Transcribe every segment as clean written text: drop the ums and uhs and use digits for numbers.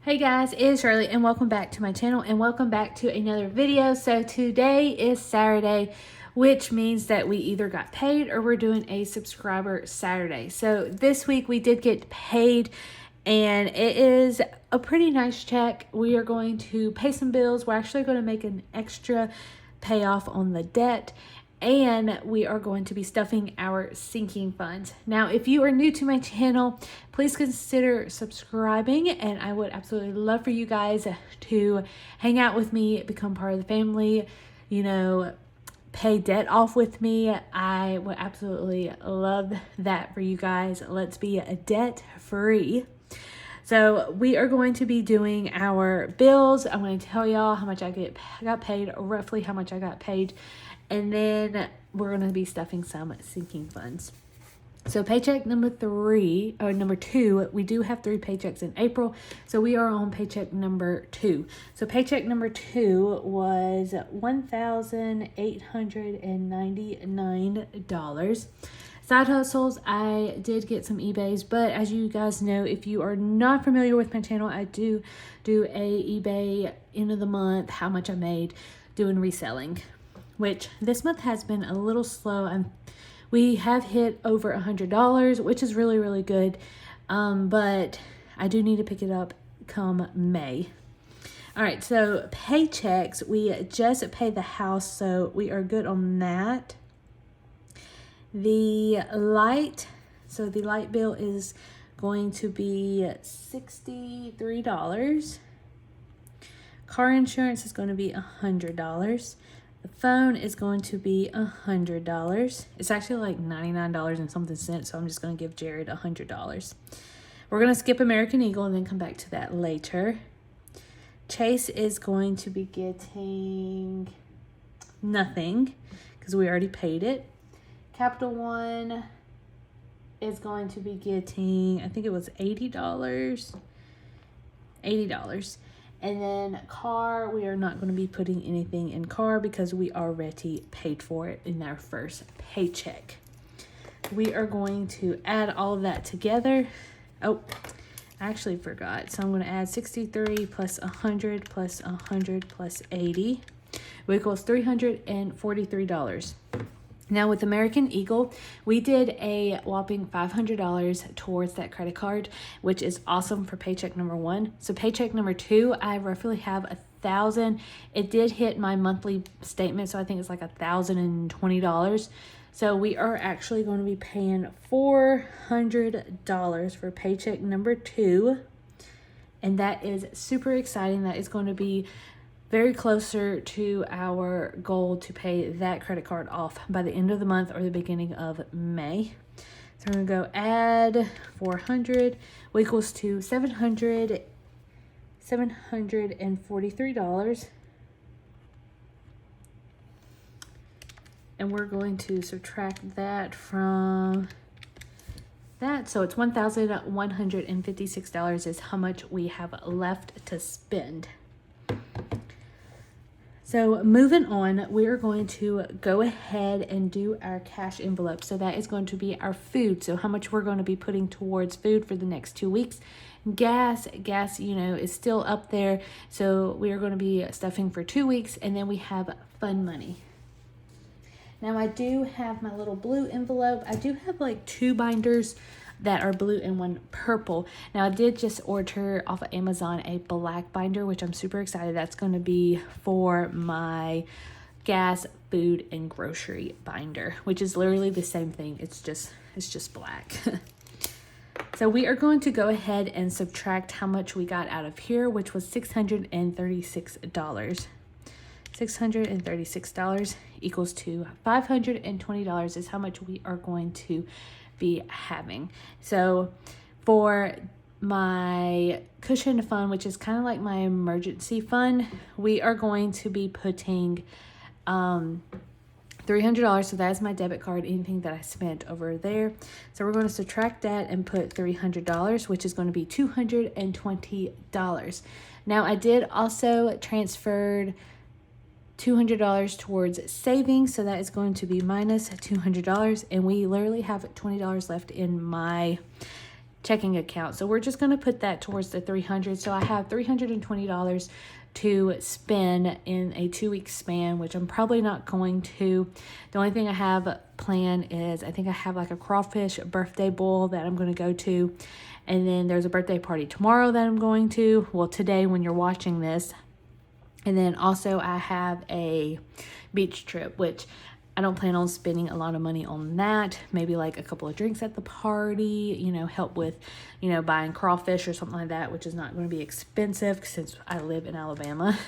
Hey guys, it's Shirley and welcome back to my channel and welcome back to another video. So today is Saturday, which means that we either got paid or we're doing a subscriber Saturday. So this week we did get paid and it is a pretty nice check. We are going to pay some bills. We're actually going to make an extra payoff on the debt. And we are going to be stuffing our sinking funds. Now, if you are new to my channel, please consider subscribing. And I would absolutely love for you guys to hang out with me, become part of the family, pay debt off with me. I would absolutely love that for you guys. Let's be debt free. So we are going to be doing our bills. I'm going to tell y'all how much I got paid, roughly how much I got paid. And then we're going to be stuffing some sinking funds. So paycheck number 2, we do have 3 paychecks in April. So we are on paycheck number 2. So paycheck number 2 was $1,899. Side hustles, I did get some eBays, but as you guys know, if you are not familiar with my channel, I do a eBay end of the month, how much I made doing reselling, which this month has been a little slow. We have hit over $100, which is really, really good. But I do need to pick it up come May. All right, so paychecks, we just paid the house, so we are good on that. The light bill is going to be $63. Car insurance is going to be $100. The phone is going to be $100. It's actually like $99 and something cents, so I'm just going to give Jared $100. We're going to skip American Eagle and then come back to that later. Chase is going to be getting nothing because we already paid it. Capital One is going to be getting, I think it was $80. And then car, we are not going to be putting anything in car because we already paid for it in our first paycheck. We are going to add all of that together. Oh, I actually forgot. So I'm going to add 63 plus 100 plus 100 plus 80, which equals $343. Now with American Eagle, we did a whopping $500 towards that credit card, which is awesome for paycheck number 1. So paycheck number 2, I roughly have $1,000. It did hit my monthly statement, so I think it's like $1,020. So we are actually going to be paying $400 for paycheck number 2. And that is super exciting. That is going to be very closer to our goal to pay that credit card off by the end of the month or the beginning of May. So we're going to go add 400, which equals to $743. And we're going to subtract that from that. So it's $1,156 is how much we have left to spend. So moving on, we're going to go ahead and do our cash envelope. So that is going to be our food. So how much we're going to be putting towards food for the next 2 weeks. Gas, is still up there. So we are going to be stuffing for 2 weeks. And then we have fun money. Now I do have my little blue envelope. I do have like 2 binders that are blue and 1 purple. Now I did just order off of Amazon a black binder, which I'm super excited. That's going to be for my gas, food, and grocery binder, which is literally the same thing. It's just black. So we are going to go ahead and subtract how much we got out of here, which was $636. $636 equals to $520 is how much we are going to be having. So for my cushion fund, which is kind of like my emergency fund, we are going to be putting $300. So that is my debit card, anything that I spent over there. So we're going to subtract that and put $300, which is going to be $220. Now I did also transferred $200 towards savings, so that is going to be minus $200, and we literally have $20 left in my checking account. So we're just going to put that towards the $300. So I have $320 to spend in a 2-week span, which I'm probably not going to. The only thing I have planned is I think I have like a crawfish birthday bowl that I'm going to go to. And then there's a birthday party tomorrow that I'm going to. Well, today when you're watching this. And then also I have a beach trip, which I don't plan on spending a lot of money on that. Maybe like a couple of drinks at the party, you know, help with, you know, buying crawfish or something like that, which is not going to be expensive since I live in Alabama.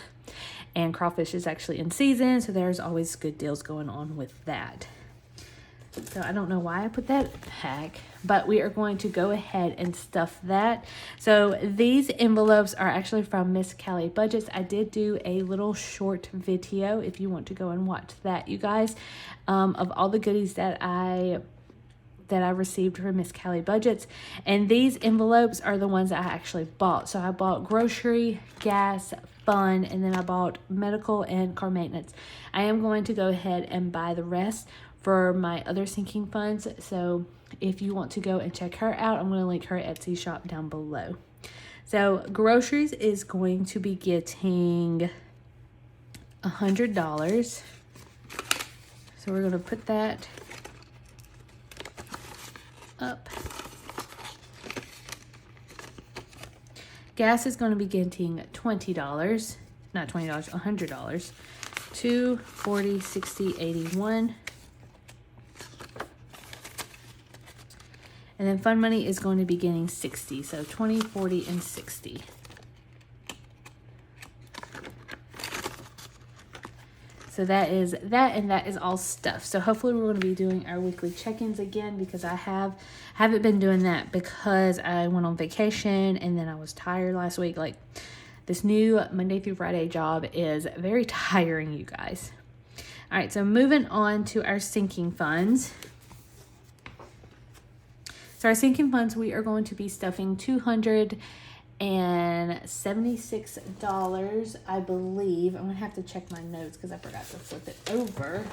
And crawfish is actually in season, so there's always good deals going on with that. So I don't know why I put that back, but we are going to go ahead and stuff that. So these envelopes are actually from Miss Callie Budgets. I did do a little short video if you want to go and watch that, you guys, of all the goodies that I received from Miss Callie Budgets. And these envelopes are the ones that I actually bought. So I bought grocery, gas, fun, and then I bought medical and car maintenance. I am going to go ahead and buy the rest for my other sinking funds. So if you want to go and check her out, I'm going to link her Etsy shop down below. So groceries is going to be getting $100. So we're going to put that up. Gas is going to be getting $20, not $20, $100. 2, 40, 60, 81. And then fund money is going to be getting 60. So 20, 40, and 60. So that is that, and that is all stuff. So hopefully we're going to be doing our weekly check-ins again, because I haven't been doing that because I went on vacation and then I was tired last week. Like, this new Monday through Friday job is very tiring, you guys. All right, so moving on to our sinking funds. So our sinking funds, we are going to be stuffing $276, I believe. I'm going to have to check my notes because I forgot to flip it over.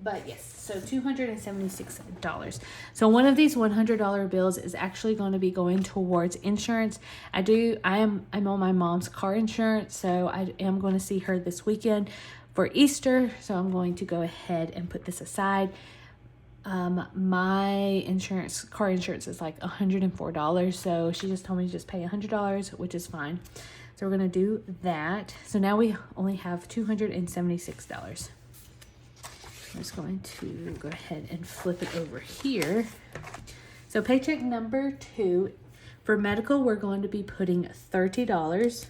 But yes, so $276. So one of these $100 bills is actually going to be going towards insurance. I'm on my mom's car insurance, so I am going to see her this weekend for Easter. So I'm going to go ahead and put this aside. My car insurance is like $104. So she just told me to just pay $100, which is fine. So we're going to do that. So now we only have $276. I'm just going to go ahead and flip it over here. So paycheck number 2, for medical, we're going to be putting $30.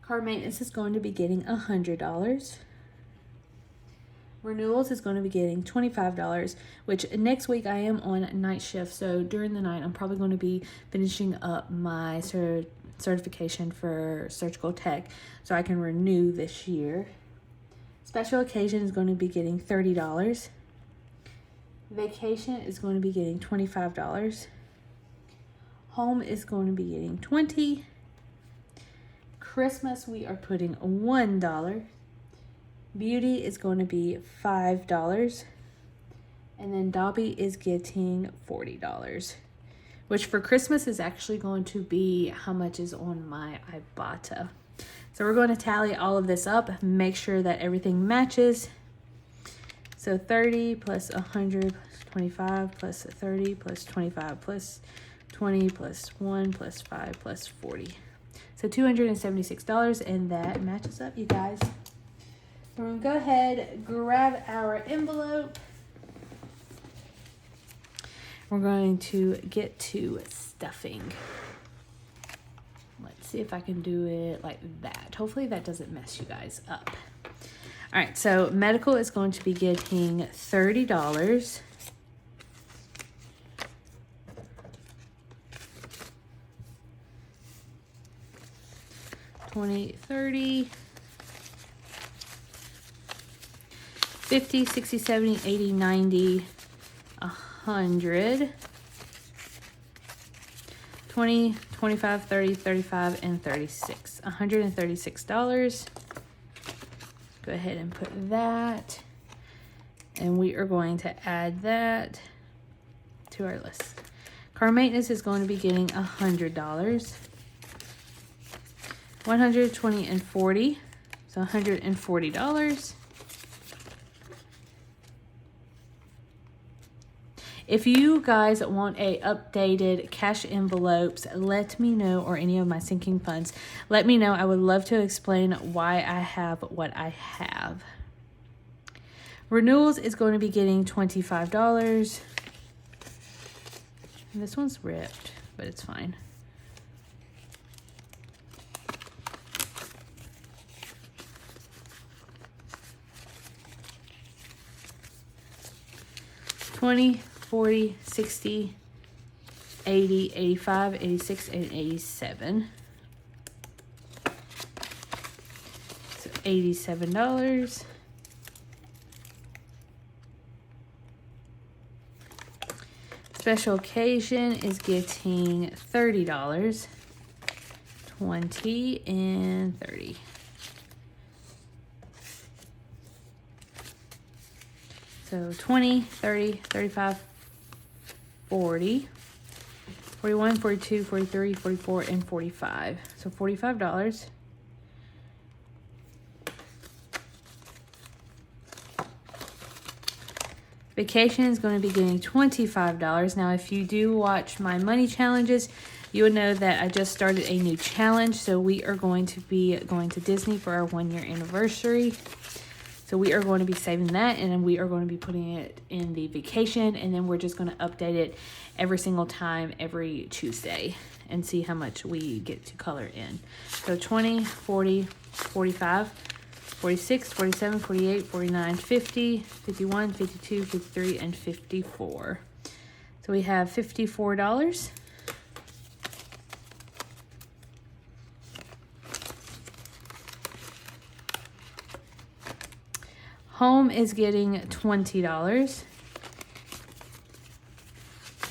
Car maintenance is going to be getting $100. Renewals is going to be getting $25, which next week I am on night shift. So during the night, I'm probably going to be finishing up my certification for surgical tech so I can renew this year. Special occasion is going to be getting $30. Vacation is going to be getting $25. Home is going to be getting $20. Christmas, we are putting $1. Beauty is going to be $5. And then Dobby is getting $40. Which for Christmas is actually going to be how much is on my Ibotta. So we're going to tally all of this up, make sure that everything matches. So 30 plus 100 plus 25 plus 30 plus 25 plus 20 plus 1 plus 5 plus 40. So $276, and that matches up, you guys. We're going to go ahead, grab our envelope. We're going to get to stuffing. Let's see if I can do it like that. Hopefully that doesn't mess you guys up. All right, so medical is going to be getting $30. $20, $30, $50, $60, $70, $80, $90, $100, $20, $25, $30, $35, and $36. $136. Go ahead and put that. And we are going to add that to our list. Car maintenance is going to be getting $100. 120 and 40, so $140. If you guys want a updated cash envelopes, let me know, or any of my sinking funds, let me know. I would love to explain why I have what I have. Renewals is going to be getting $25. And this one's ripped, but it's fine. $20, $40, $60, $80, $85, $86, and $87. So $87. Special occasion is getting $30, 20, and 30. So 20, 30, 35, 40, 41, 42, 43, 44, and 45. So $45. Vacation is going to be getting $25. Now, if you do watch my money challenges, you would know that I just started a new challenge. So we are going to be going to Disney for our 1-year anniversary. So we are going to be saving that, and then we are going to be putting it in the vacation, and then we're just going to update it every single time, every Tuesday, and see how much we get to color in. So 20, 40, 45, 46, 47, 48, 49, 50, 51, 52, 53, and 54. So we have $54. Home is getting $20.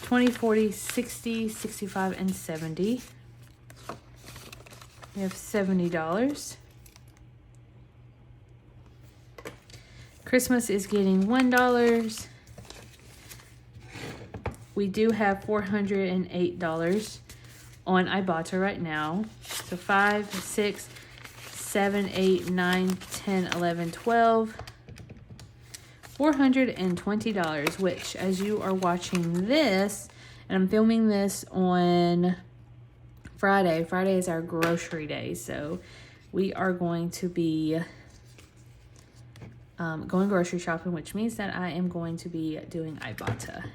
20, 40, 60, 65, and 70. We have $70. Christmas is getting $1. We do have $408 on Ibotta right now. So 5, 6, 7, 8, 9, 10, 11, 12. $420, which, as you are watching this, and I'm filming this on Friday. Friday is our grocery day, so we are going to be going grocery shopping, which means that I am going to be doing Ibotta.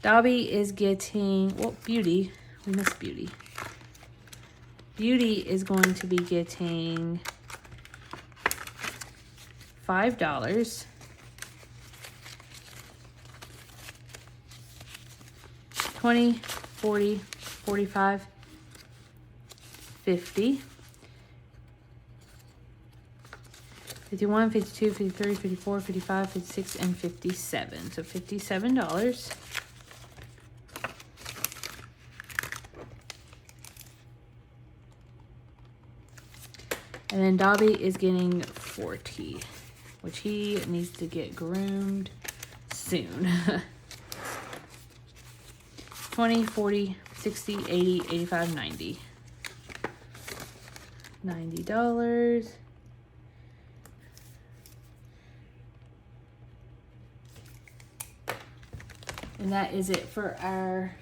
Dobby is getting, well, Beauty, we missed Beauty. Beauty is going to be getting $5. 20, 40, 45, 50, 51, 52, 53, 54, 55, 56, and 57. So $57. And then Dobby is getting 40, which he needs to get groomed soon. 20, 40, 60, 80, 85, 90. $90. And that is it for our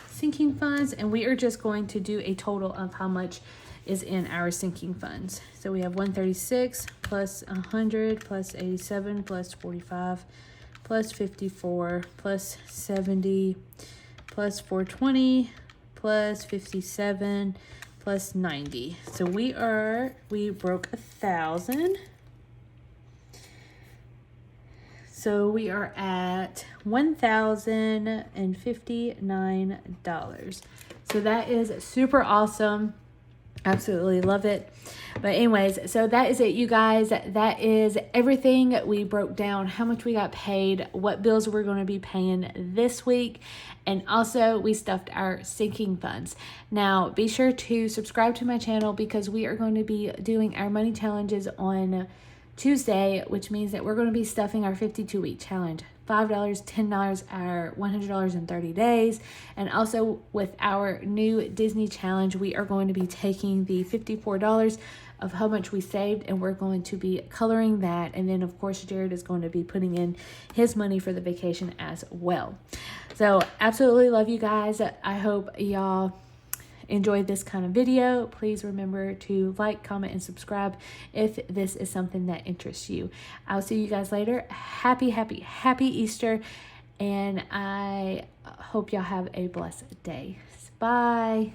sinking funds. And we are just going to do a total of how much is in our sinking funds. So we have 136 plus 100 plus 87 plus 45 plus 54 plus 70 plus 420 plus 57 plus 90. So we broke 1,000. So we are at $1,059. So that is super awesome. Absolutely love it. But anyways, so that is it, you guys. That is everything. We broke down how much we got paid, what bills we're going to be paying this week, and also we stuffed our sinking funds. Now, be sure to subscribe to my channel because we are going to be doing our money challenges on Tuesday, which means that we're going to be stuffing our 52-week challenge. $5, $10, our $100 in 30 days. And also with our new Disney challenge, we are going to be taking the $54 of how much we saved, and we're going to be coloring that. And then of course Jared is going to be putting in his money for the vacation as well. So absolutely love you guys. I hope y'all enjoyed this kind of video. Please remember to like, comment, and subscribe if this is something that interests you. I'll see you guys later. Happy Easter, and I hope y'all have a blessed day. Bye.